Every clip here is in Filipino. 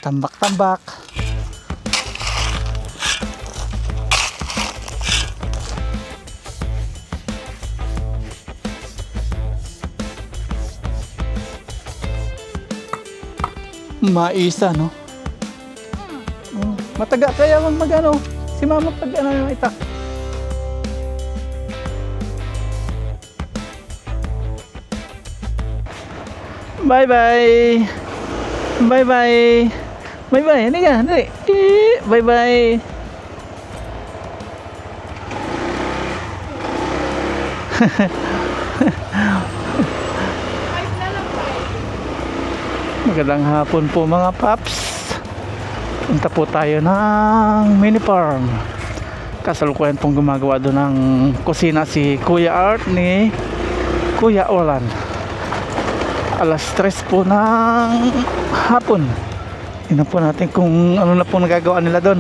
Tambak-tambak. Maisa, no? Mataga kaya mag-ano si mama pag ano yung itak. Bye bye. Bye bye. Bye bye. Hindi ka. Hindi. Bye bye. Magandang hapon po mga paps. Punta po tayo ng mini farm. Kasalukuyan pong gumagawa doon ng kusina si Kuya Art ni Kuya Orlan. Alas 3 po ng hapon. Tingnan po natin kung ano na po nagagawa nila doon.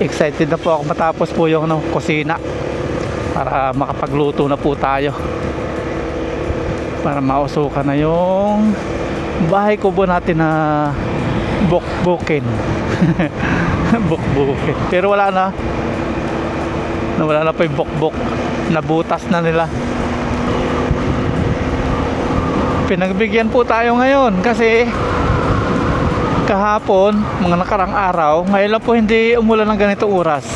Excited na po ako matapos po yung kusina para makapagluto na po tayo, para mausukan na yung bahay kubo natin na bukbukin. Bukbukin, pero wala na, nawala na po yung bukbuk, nabutas na nila. Pinagbigyan po tayo ngayon kasi kahapon, mga nakarang araw, ngayon lang po hindi umulan ng ganitong oras,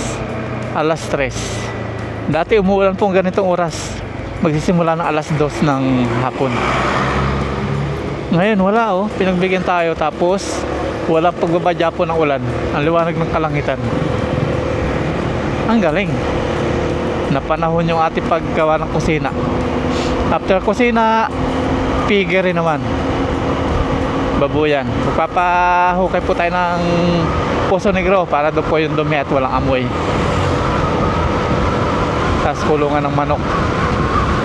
alas 3. Dati umuulan po ganitong oras, magsisimula ng alas 2 ng hapon. Ngayon wala, oh, pinagbigyan tayo tapos walang pagbabadya po ng ulan, ang liwanag ng kalangitan. Ang galing, napanahon yung ating paggawa ng kusina. After kusina, piggery naman, babuyan. Magpapahukay po tayo ng Poso Negro para doon po yung dumi at walang amoy. Tapos kulungan ng manok.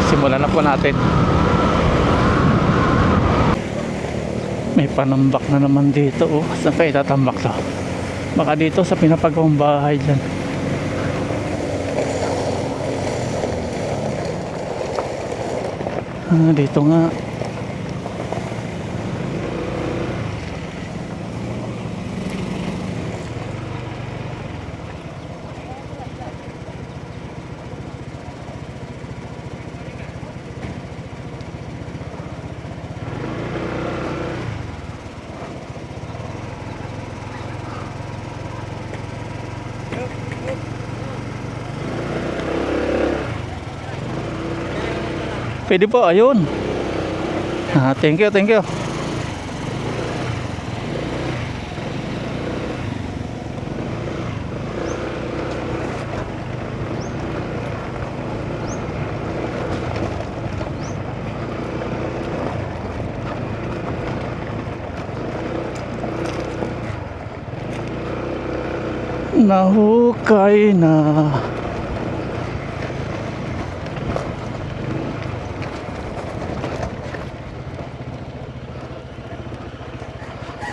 Simulan na po natin. May panambak na naman dito, oh. Saan kayo tatambak to? Baka dito sa pinapagawang bahay dyan. Dito nga. Pwede po, ayun. Thank you, thank you. Nahukay na.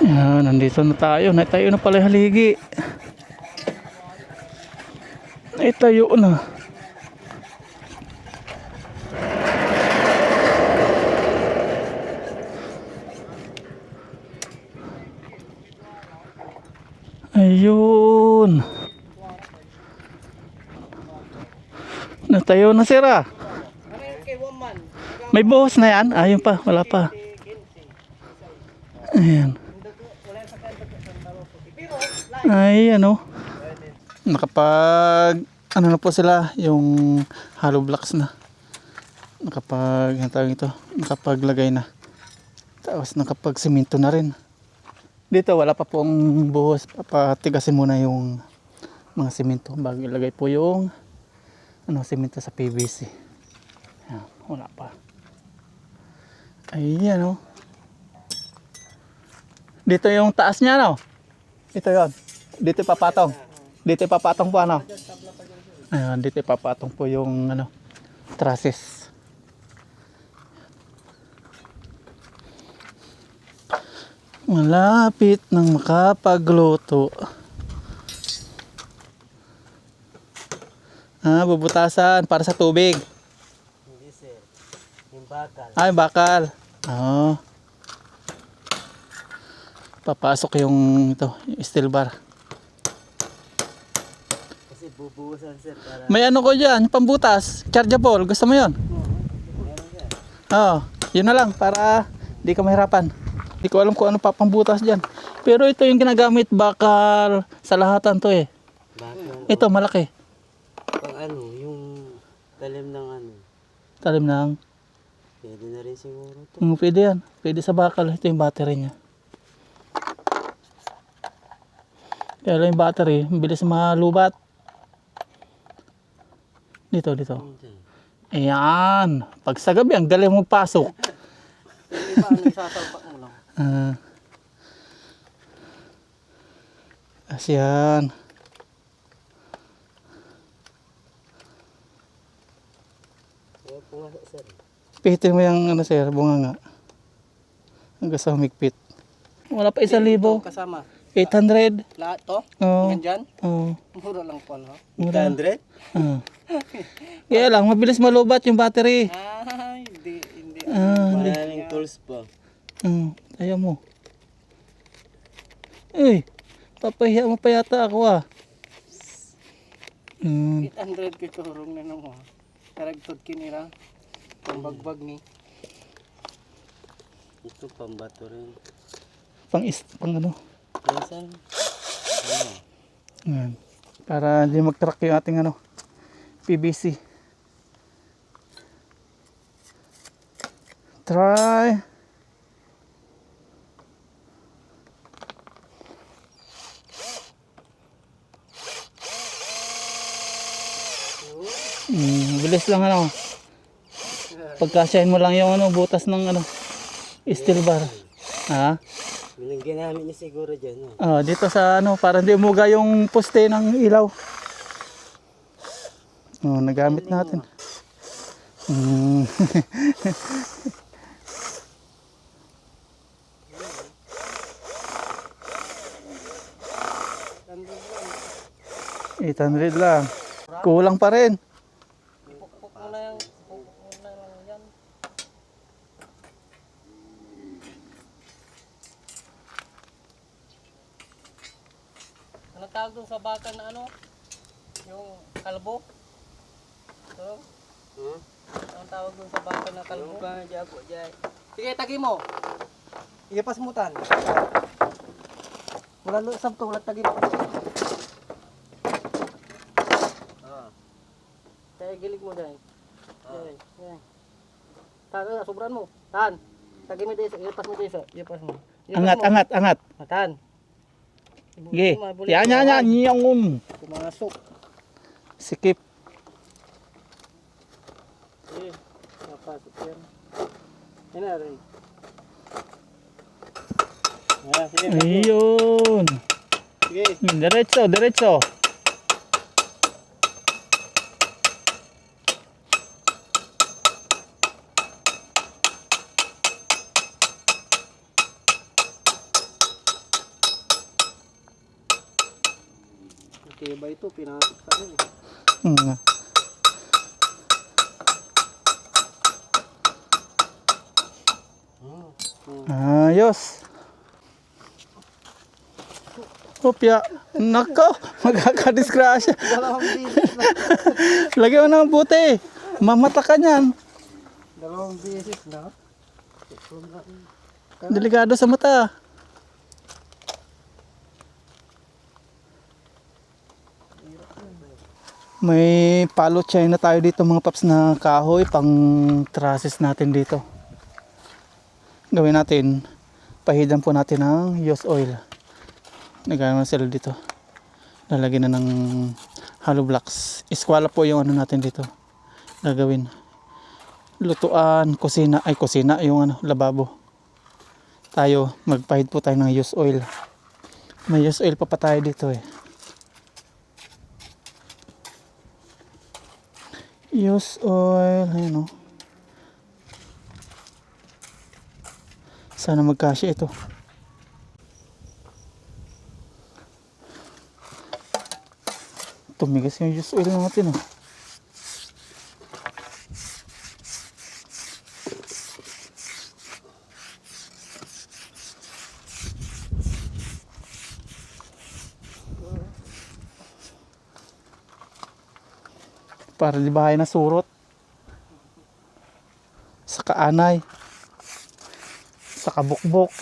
Yan, nandito na tayo. Naitayo na pala yung haligi. Naitayo na. Ayun. Natayo na sira. May buhos na yan? Ayun pa, wala pa. Ayan. Ay, ano, nakapag ano na po sila, yung hollow blocks na, nakapag, ang tawag ito, nakapaglagay na, tapos nakapag simento na rin. Dito wala pa pong buhos, papatigasin muna yung mga simento bago ilagay po yung simento sa PVC. Ayan, wala pa. Ayan, oh. Dito yung taas niya, no? Ito yon. Dito papatong. Dito papatong po, ano? Ayun, dito papatong po yung trusses. Malapit nang makapagluto. Bubutasan para sa tubig. Hindi sir. Yung bakal. Yung bakal. Oo. Papasok yung ito, yung steel bar. Kasi bubuhusan sir para... May ano ko dyan, pambutas, chargeable. Gusto mo yun? Meron sir. Oo, yun na lang para di ka mahirapan. Di ko alam kung ano pa pambutas dyan. Pero ito yung ginagamit bakal sa lahatan to eh. Bakal. Ito malaki. Pang ano, yung talim ng ano. Talim ng, Pwede na rin siguro to. pwede yan. Pwede sa bakal. Ito yung battery niya. Kaya lang yung battery, bilis malubat. Dito. Ayan. Pag sa gabi, ang galing mong pasok. Hindi ba ano isasalpak mo lang? Asyan. Kaya pumasok sir. Pihitin mo yung ano sir, bunganga. Hanggang sa humigpit. Wala pa 1,000. Kasama. 800. Lahat to? Oo. Nandyan? Oo. Mura lang po no? Mura. 800? Oo. Kaya lang, mabilis malubat yung battery. Hindi. Hindi. Maraming tools pa. Ayaw mo. Uy, papahiya mo pa yata ako ah. 800 kiturong na mo. Karagtod kinira. Pambagbag ni. Ito pambato rin. Pang ano. Minsan. Ayan. Para hindi mag-track yung ating ano, PVC. Try. Bilis lang ano. Pagkasyahin mo lang yung ano, butas ng ano, steel bar. Ha? Yung ginamit niya siguro dyan. Dito sa ano, para hindi umuga yung poste ng ilaw. Nagamit natin. Mm. 800 lang. Kulang pa rin. Pukpuk mo na yan. Ano tawag dun sa baka na ano? Yung kalbo? Ito? Anong tawag dun sa baka na kalbo? Sige, tagi mo. Iyapas mo tan. Wala lo sabto, wala tagi mo. Kaya gilig mo dyan. Yan. Tan, sobran mo. Tan. Tagi mo dito, iyapas mo dito. Iyapas mo. Angat. Tan. Sige. Yan. Yung Pumasok. sikip. Sige. Napasok yan. Yan na rin. Sige. Ayun. Sige. Diretso. Okay ba ito? Pinasok sa ano? Ayos. Kopya. Nako, magkakadisgrasya. Dalawang beses na. Lagyan mo ng buti. Mamata ka niyan. Dalawang beses na. Delikado sa mata. May palo China tayo dito mga paps na kahoy pang trusses natin dito. Gawin natin, pahidan po natin ng used oil. Nagano na sila dito. Lalagyan na ng hollow blocks. Eskwala po yung ano natin dito. Gagawin. Lutuan, kusina yung ano, lababo. Tayo, magpahid po tayo ng used oil. May used oil pa tayo dito eh. Used oil, ayun o. Sana magkasya ito. Tumigas yung used oil natin o. Para di bahay na surot. Sa kaanay. Sa kabukbok.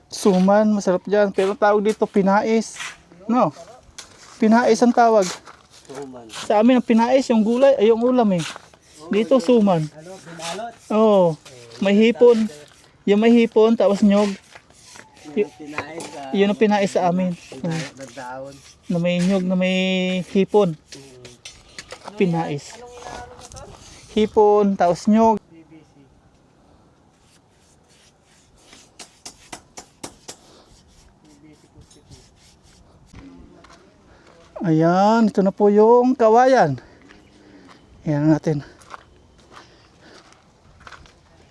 Suman, masarap dyan. Pero tawag dito, pinais. No? Pinais ang tawag. Suman. Sa amin ang pinais, yung gulay, ay yung ulam eh. Dito suman. Ano, binalot? Oo. May hipon. Yung may hipon, tapos nyog. Yung pinais sa... Yun ang pinais sa amin. Pinalot ng daon. Na may nyog, na may hipon. Pinais. Anong inaano mo to? Hipon, tapos nyog. BBC. BBC Positive. Ayan, ito na po yung kawayan. Ayan natin.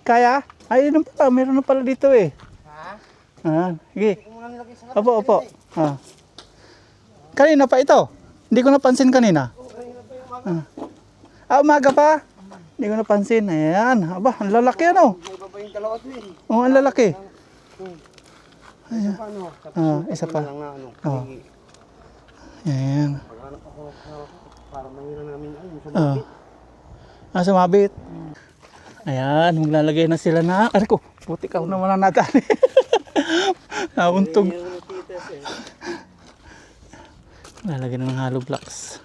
Kaya? Ay, yun pala, meron na pala dito eh. Ha? Ah, sige. Kung muna nilagay sa Opo, opo. Ah. Kanina pa ito. Hindi ko napansin kanina. Umaga pa. Hindi ko napansin. Ayan. Aba, ang lalaki ano. May iba pa yung kalawat mo eh. Oh, ang lalaki. Isa pa ano? Isa pa. Lang na ano. Oh. Ayan. Paghanap ako para mahira namin ay yung Ah. Sumabit. Ayan, maglalagay na sila na. Ano ko, putik ako naman ang natali. Nauntog. Lalagay na ng hollow blocks.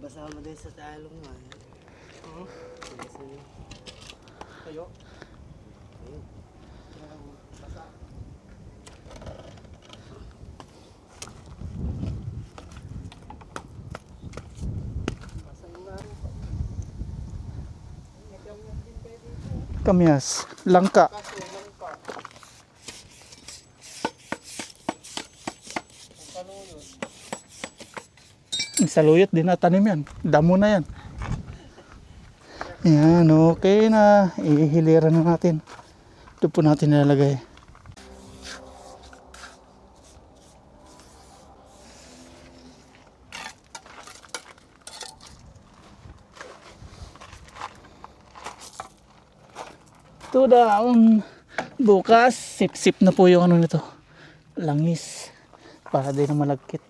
Basama din sa talong nga. Tayo. Kamyas, langka. Saluyot din na tanim yan. Damo na yan. Yan, okay na. Ihiliran na natin. Ito po natin nilalagay. Ito down. Bukas, sip-sip na po yung ano nito. Langis. Para din na malagkit.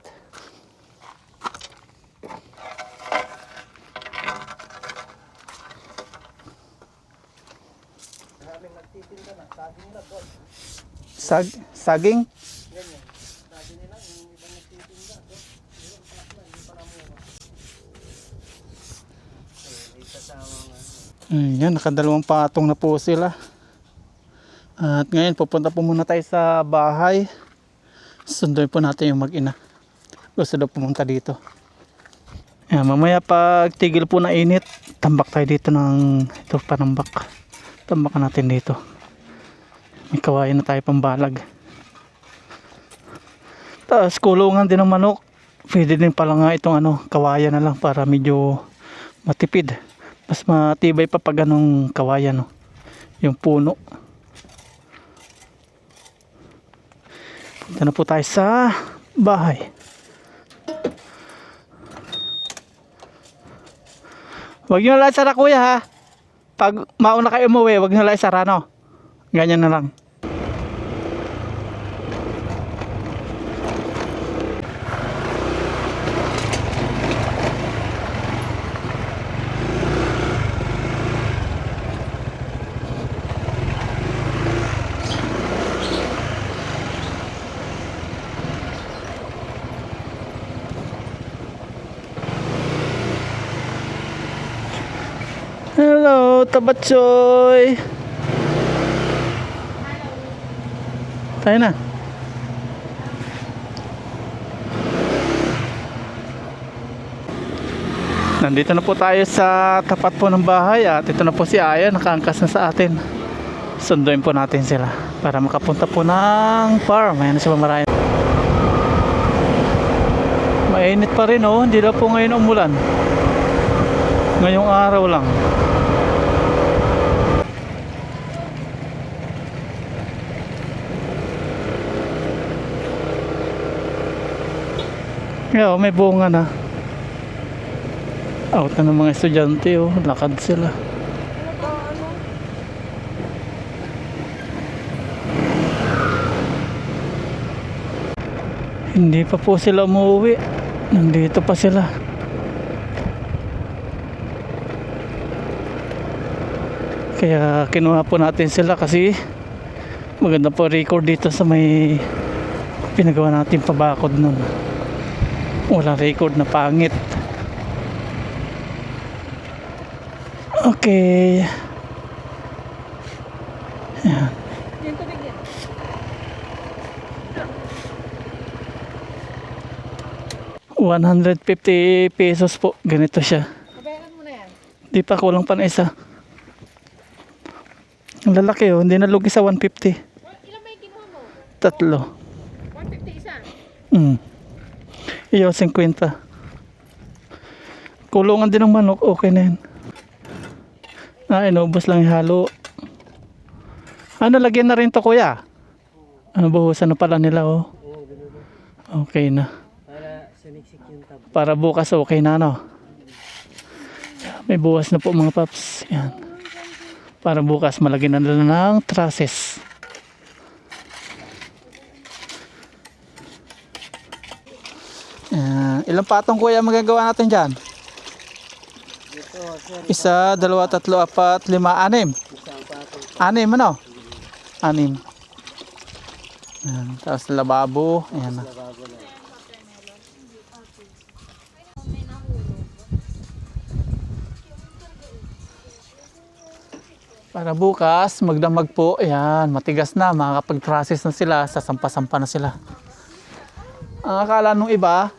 Saging? Yan, nakadalawang patong na po sila. At ngayon, pupunta po muna tayo sa bahay. Sunduin po natin yung mag-ina. Gusto daw pumunta dito. Yan, mamaya pag tigil po na init, tambak tayo dito ng ito panambak. Tambakan natin dito. May kawayan na tayo pambalag. Tapos kulungan din ng manok. Pwede din pala nga itong ano, kawayan na lang para medyo matipid. Mas matibay pa pag anong kawayan, no? Yung puno. Punta na po tayo sa bahay. Huwag nyo lang isara, kuya, ha. Pag mauna kayo umuwi, huwag nyo lang isara, no? Ganyan na lang. Hello, Tabatsoy. Tayo na. Nandito na po tayo sa tapat po ng bahay at ito na po si Aya, nakaangkas na sa atin. Sunduin po natin sila para makapunta po ng farm. Ayan na si Mamarayan. Mainit pa rin, oh, hindi na po ngayon umulan. Ngayong araw lang. Yeah, may bunga na. Out na ng mga estudyante, oh. Lakad sila. Hindi pa po sila umuwi. Nandito pa sila. Kaya kinuha po natin sila kasi maganda po record dito sa may pinagawa natin pabakod nun. Walang record na pangit. Okay. Ayan. 150 pesos po. Ganito siya. Kabayaran mo na yan. Di pa, kulang pa na isa. Ang lalaki oh, hindi nalugi sa 150. Ilan ba yung kinuha mo? Tatlo. 150 isa. Iyo, 50. Kulungan din ng manok, okay na yan. Inubos lang yung halo. Ano, lagyan na rin to kuya? Buhusan na pala nila oh. Okay na. Para siniksik yung tab. Para bukas okay na no. May buwas na po mga paps. Yan. Para bukas malagyan na nila ng trusses. Ilang patong kuya magagawa natin dyan? Ito, sir. Isa, dalawa, tatlo, apat, lima, anim. Isang patong. Anim ano? Anim. Yan. Tapos lababo. Ayan na. Bago na. Para bukas, magdamag po. Ayan, matigas na. Makakapag-process na sila. Sasampa-sampa na sila. Ang akala nung iba,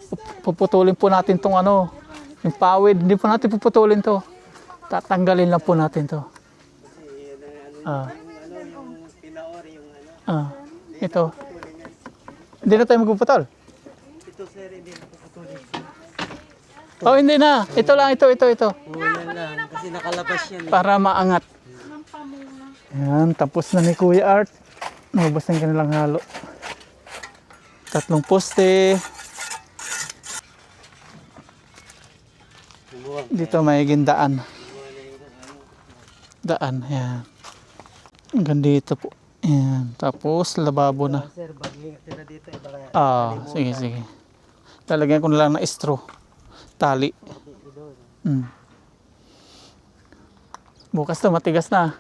puputulin po natin tong ano, yung pawid. Hindi po natin puputulin to. Tatanggalin lang po natin to. Ah. Yung pinaori yung ano. Ito. Hindi na tayo magpuputol. Ito sir, hindi na puputulin. Oh, hindi na. Ito lang, ito. Wala lang, kasi nakalabas yan. Para maangat. Ayan, tapos na ni Kuya Art. Naubos na yung kanilang halo. 3 poste. Dito may gindaan. Daan, ayan. Hanggang dito po. Ayan, tapos lababo na. Sir, bagay tira dito. Baka Sige. Lalagyan ko na lang ng straw. Tali. Bukas to, matigas na.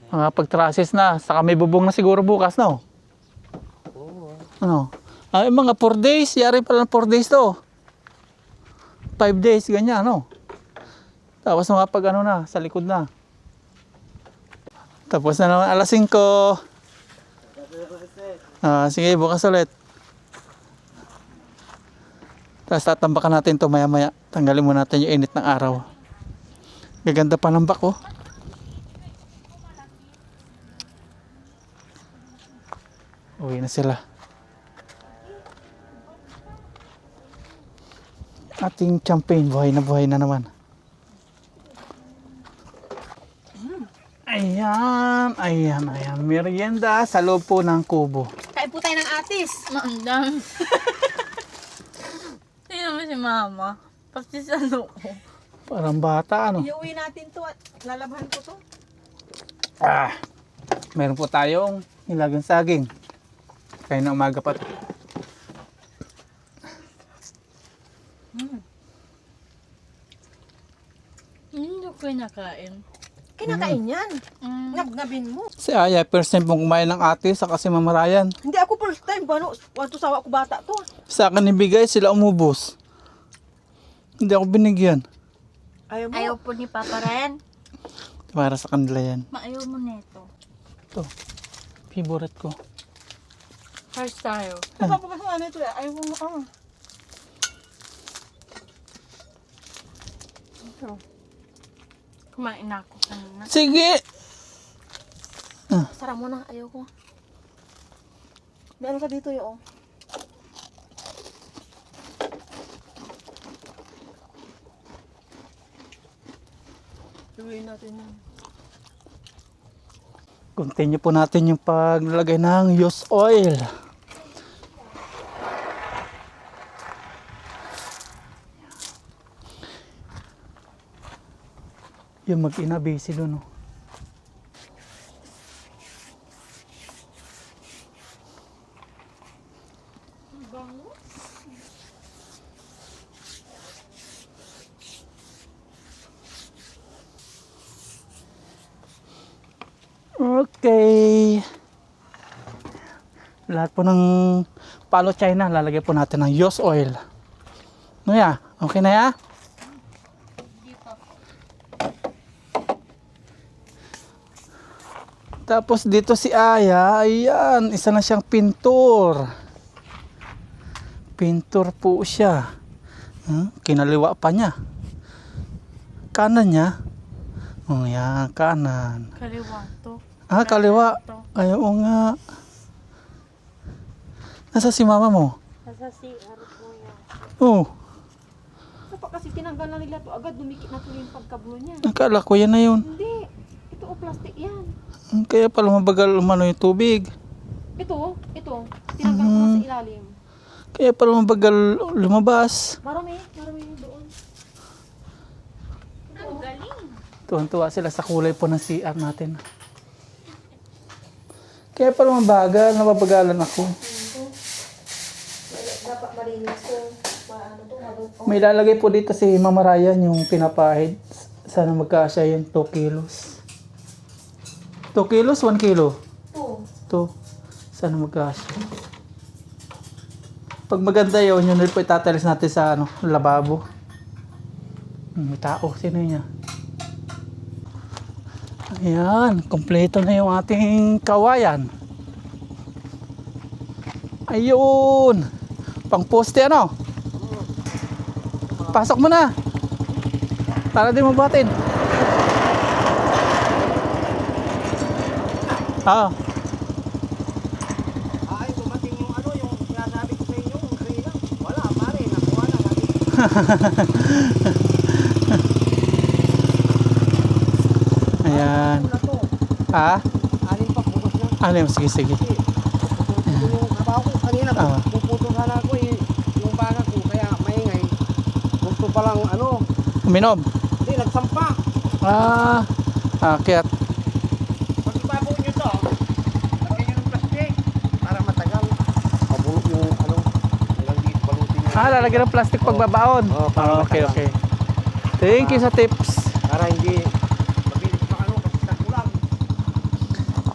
Mga pag-trusses na. Saka may bubong na siguro bukas, no? Ano? Yung mga 4 days. Yari pala ng 4 days to. 5 days, ganyan, no? Tapos mga pag ano na, sa likod na. Tapos na naman alas 5. Sige, bukas ulit. Tapos tatambakan natin to maya-maya. Tanggalin mo natin yung init ng araw. Gaganda pa ng bako. Uwi na sila. Ating champagne, buhay na naman. Ayan. Merienda sa loob po ng kubo. Kain po tayo ng atis. Maandang. Tingnan mo si mama. Pati sa loob. Parang bata, ano? Iuwi natin to at lalabahan ko to. Meron po tayong nilagang saging. Kaya na umaga pa. Hindi ko kinakain. Kinakain yan. Mm. Ngabngabin mo. Si Aya, first time pong kumain ng ate sa kasi mamarayan. Hindi ako first time. Wato sawa ko bata to. Sa akin ibigay, sila umubos. Hindi ako binigyan. Ayaw mo. Ayaw po ni Papa Ryan. Para sa kanila yan. Maayaw mo neto. Ito. Favorite ko. First tayo. Nakapapas mo ano ito eh. Ayaw mo Ito. Kumain na ako kanina. Sige! Sara mo na. Ayaw ko. Meron ka dito yung Iuwi natin yan. Continue po natin yung paglalagay ng used oil. Yung mag-ina busy doon. Oh. Okay. Lahat po ng palo China, lalagay po natin ng used oil. No ya? Okay na ya? Tapos dito si Aya, ayan, isa na siyang pintor. Pintor po siya. Kinaliwa pa niya. Kanan niya. Oh, yan, kanan. Kaliwa to. Ah, kaliwa. Ay, oo nga. Nasa si mama mo? Nasa CR po yan. Oh, Sa pa kasi tinanggal na nila to, agad dumikit na tuloy yung pagkablo niya. akala ko yan na yun. Hindi. Ito o plastic yan. Kaya pala mabagal umano yung tubig. Ito. Tinanggal ko na sa ilalim. Kaya pala mabagal lumabas. Marami doon. Ang galing. Tuwan-tuwa sila sa kulay po ng CR natin. Kaya pala mabagal, nababagalan ako. Dapat malinis ko. Maano to, malutong. May lalagay po dito si Mama Ryan yung pinapahid. Sana magkasya yung 2 kilos. 2 kilos, 1 kilo? Ito. 2. Sana magkasya. Pag maganda yun po itatalis natin sa lababo. May tao, sino niya? Ayan, kompleto na yung ating kawayan. Ayun. Pang poste ano? Pasok mo na. Para di mabuhatin. Ah. Ay, dumating yung yung sinasabi ko sa inyo, kanina. Wala, pare, nakuha na. Ayan. Ano na to? Ha? Alin pa, putos na. Ano yun? Sige, sige. Ito yung trabaho ko kanina, Ah. puputo sana ako yung bana ko, kaya maingay. Gusto palang Uminom. hindi, nagsampa. Kaya Pag ibabaw nyo to, lagyan nyo ng plastic para matagal. Mabulok yung hanggang dito balutin nyo. lalagyan ng plastic pagbabaon. Oo, para Okay, matagal. okay. Thank you sa tips. Para hindi mabilis pa kasi sa kulang.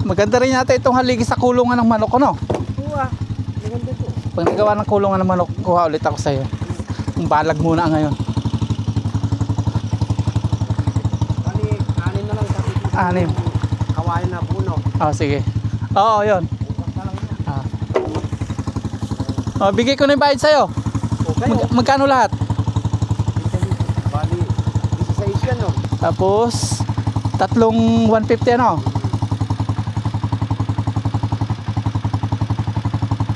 Maganda rin yata itong haligi sa kulungan ng manok, no? Ito maganda to. Pag nagawa ng kulungan ng manok, kuha ulit ako sa'yo. Ang balag muna ngayon. Bali, anin na lang sa titis. Anim. Kawain na puno. Sige. Oo, yun. Bukas na lang yan. Bigay ko na yung bayad sa'yo. Okay, Magkano lahat? bali, isa yan, no? Tapos, tatlong 150 ano?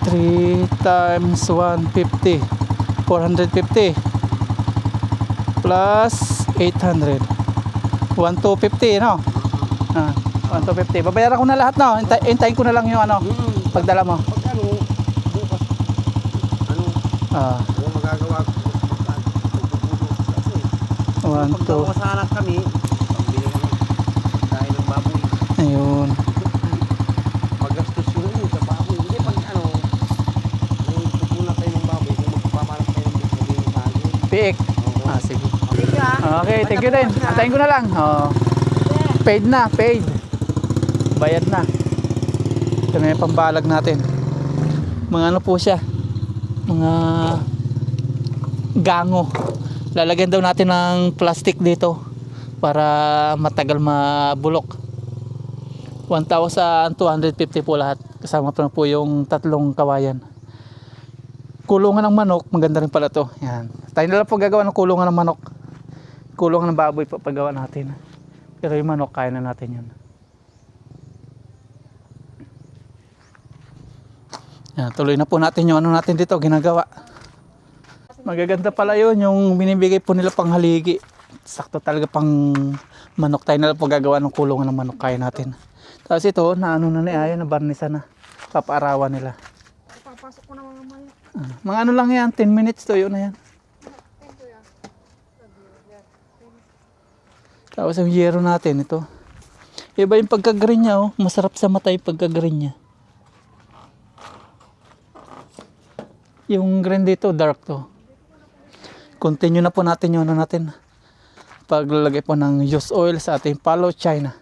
3 times 150. 450. Plus 800. 1,250, no? 1,250. Babayaran ko na lahat, no? Hintayin ko na lang yung pagdala mo. Pag bukas, kung magagawa ko, One, pag two. sana kami, pambili kami tayo ng baboy. Ayun. Paggastos yun sa baboy. Hindi pag may pupuna tayo ng baboy, kung magpapapalas tayo ng sabihin sa akin. Piik. Oo. Sige. Okay ka? Okay, thank you din. Antayin ko na lang. Paid na, paid. Bayad na. Ito na yung pambalag natin. Mga ano po siya? Mga gango. Lalagyan daw natin ng plastic dito para matagal mabulok. 1,250 po lahat. Kasama pa po yung tatlong kawayan. Kulungan ng manok, maganda rin pala to. Yan. Tayo na lang po gagawa ng kulungan ng manok. Kulungan ng baboy po paggawa natin. Pero yung manok, kaya na natin yun. Yan, tuloy na po natin yung natin dito, ginagawa. Magaganda pala yun, yung binibigay po nila pang haligi. Sakto talaga pang manok. Tayo na lang po gagawa ng kulungan ng manok, kaya natin. Tapos ito, na na ni Aya, na barnisa na. Papaarawan nila. Papasok ko na mga mali. Mga ano lang yan, 10 minutes to, yun na yan. Tapos yung yero natin, ito. Iba yung pagka-green niya, oh. Masarap sa mata yung pagka-green niya. Yung green dito, dark to. Continue na po natin yung natin. Paglalagay po ng used oil sa ating palo China.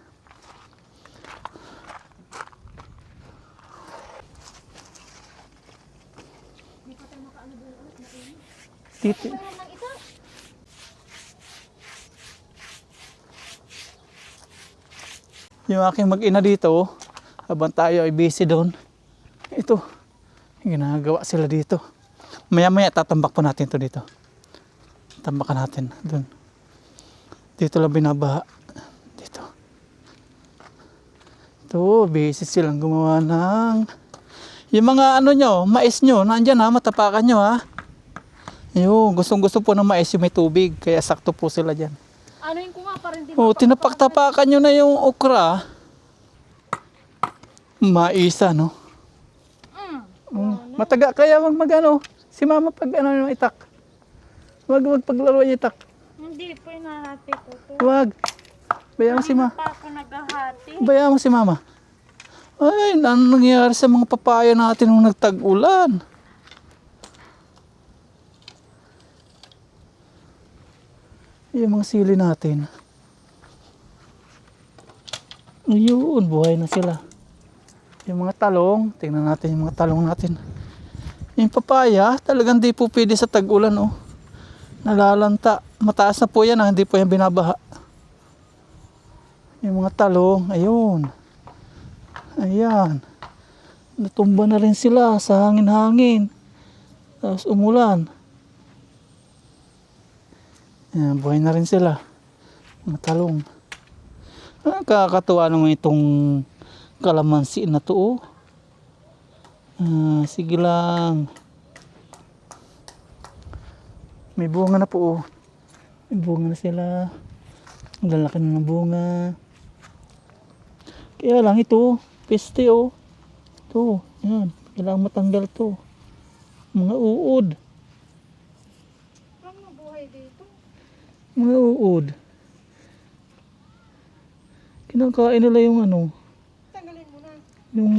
Dito. Yung aking mag-ina dito, habang tayo ay busy doon. Ito, ginagawa sila dito. Maya-maya tatambak po natin to dito. Tambakan natin doon. Dito lang binabaha. Dito. Ito, busy silang gumawa ng... Yung mga ano nyo, mais nyo, nandyan ha, matapakan nyo ha. Yung gustong-gusto po ng mais yung may tubig, kaya sakto po sila dyan. Ano yung ko nga pa rin din. Oh, tinapak-tapakan nyo na yung okra. Maisa, no? Mataga, kaya magano. Si mama pag ano yung itak. Wag paglaro yung itak. Hindi po inahati ko to. Wag. Bayaan mo si mama. Pa ako naghahati. Bayaan mo si mama. Ay, ano nangyayari sa mga papaya natin nung nagtag-ulan? Yung mga sili natin. Ayun, buhay na sila. Yung mga talong, tingnan natin yung mga talong natin. Yung papaya, talagang di po pwede sa tag-ulan, oh. Nalalanta. Mataas na po yan, hindi po yan binabaha. Yung mga talong, ayun. Ayan. Natumba na rin sila sa hangin-hangin. Tapos umulan. Ayan, buhay na rin sila. Mga talong. Kakatuwa naman itong kalamansi na to, oh. Sige lang. May bunga na po, oh. May bunga na sila. Ang lalaki na ng bunga. Kaya lang ito, peste, oh. Ito, yan. Kailangan matanggal to. Mga uod. Ano buhay dito? Mga uod. Kinakain nila yung ano, Tanggalin mo na. yung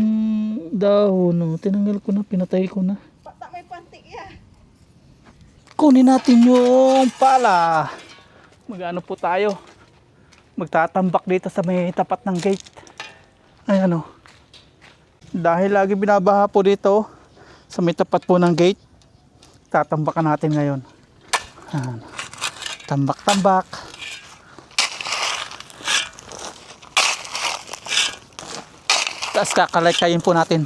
dahon, no. Tinanggal ko na, pinatay ko na. Bata may pantik ya. Kunin natin yung pala. Mag-ano po tayo. Magtatambak dito sa may tapat ng gate. Ayan, o. Dahil lagi binabaha po dito sa may tapat po ng gate, tatambakan natin ngayon. Ayan. Tambak-tambak. Tapos kakalay-kayin po natin.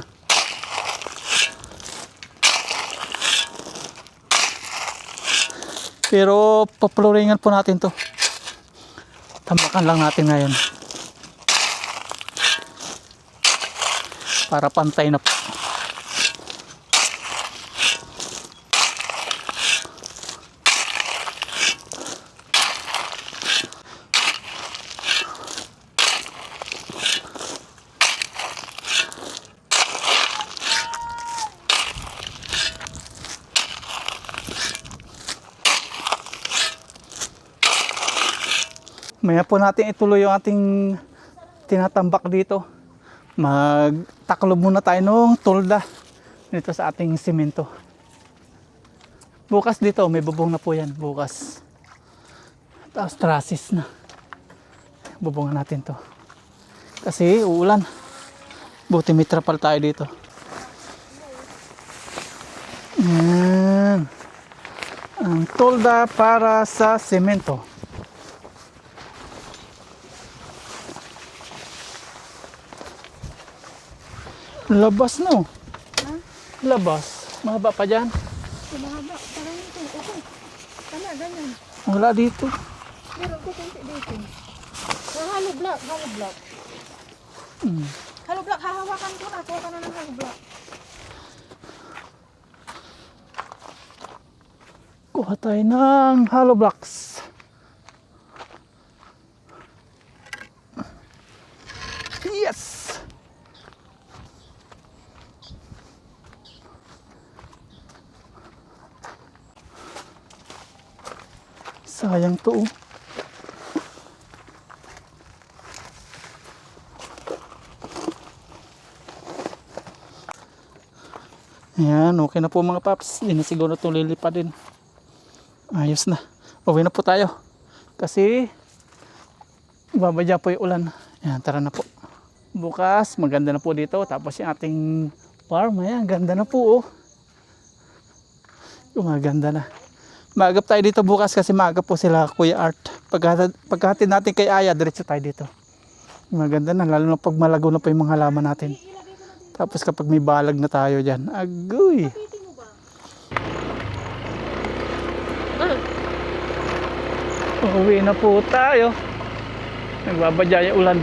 Pero papluringan po natin to. Tambakan lang natin ngayon. Para pantay na po. Maya po natin ituloy yung ating tinatambak dito. Magtaklob muna tayo ng tolda dito sa ating simento. Bukas dito, may bubong na po yan. Bukas. Tapos trusses na. Bubungan natin to. Kasi uulan. Buti may trapal tayo dito. Yan. Ang tolda para sa simento. Labas, no? Ha? Labas. Mahaba pa dyan. Mahaba. Parang ito. Okay. Tama, ganyan. Wala dito. Meron ko kunti dito. Halo block. Halo block. Halo block. Hahawakan ko na. Kuha ka na ng halo block. Kuha tayo ng hollow blocks. Yes! Sayang to, oh. Ayan, okay na po mga paps. Hindi na siguro ito lilipad din. Ayos na. Uwi na po tayo. Kasi babadya po yung ulan. Ayan, tara na po. Bukas, maganda na po dito. Tapos yung ating farm, ayan, ganda na po, oh. Maganda na. Maagap tayo dito bukas kasi maagap po sila Kuya Art. Pagkatid natin kay Aya, diretso tayo dito. Maganda na, lalo na pag malago na pa yung mga halaman natin. Tapos kapag may balag na tayo dyan, agoy! Uwi na po tayo. Nagbabadya yung ulan.